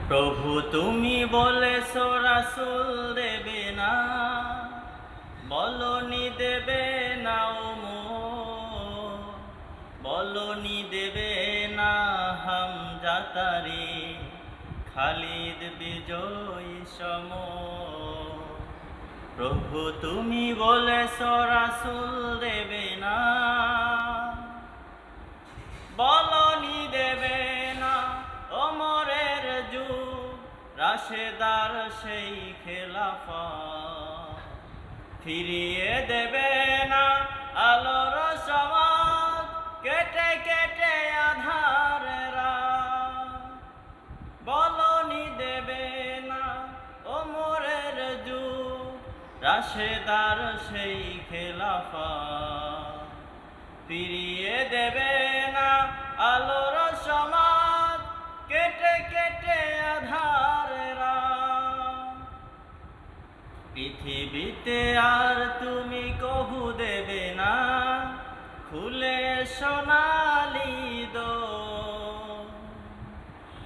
প্রভু তুমি বলেছো রাসূল দেবে না, বলনি দেবে না বলনি দেবে না হামজা তারে, খালিদ বিজয়ী সম। প্রভু তুমি বলেছো রাসূল দেবে না, বলনি দেবে না ওমরের যুগ, রাশেদার সেই খেলাফত, ফিরিয়ে দেবে না আলোর সমাজ, কেটে কেটে আধারের রাত। বলনি দেবে না ওমরের যুগ, রাশেদার সেই খেলাফত, ফিরিয়ে দেবে না আলোর সমাজ, কেটে কেটে আধারের রাত। পৃথিবীতে আর তুমি কভু দেবে না খুলে সোনালি দোর,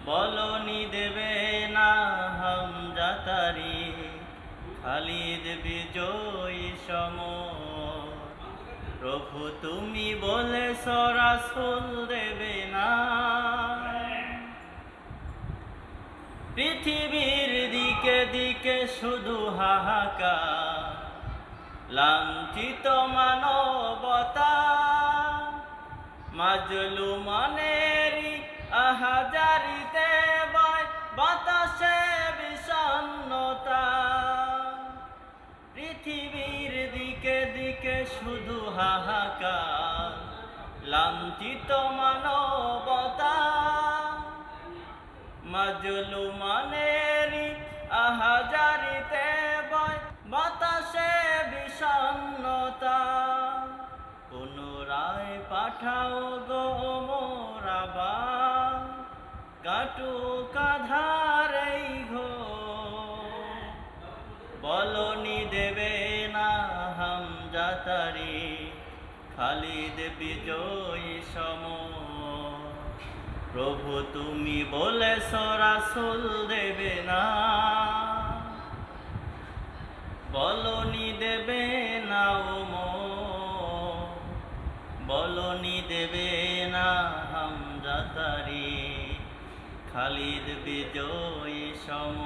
বলনি দেবে না হামজা তারে, খালিদ বিজয়ী সম। প্রভু তুমি বলেছো রাসূল দেবে না, পৃথিবীর দিকে দিকে শুধু হাহাকার, লাঞ্ছিত মানবতা, মাজলুমানেরই আহাজারিতে বয় বাতাসে বিষণ্ণতা। পৃথিবীর দিকে দিকে শুধু হাহাকার, লাঞ্ছিত মানবতা, মাজলুমানেরই আহাজারিতে বয় বাতাসে বিষণ্ণতা। পুনরায় পাঠাও গো মোর আবার, কাটুক আঁধার এই ঘোর, বলনি দেবে না হামজা তারে, খালিদ বিজয়ী সম। প্রভু তুমি বলেছো রাসূল দেবে না, বলনি দেবে না বলনি দেবে না হামজা তারে, খালিদ বিজয়ী সম।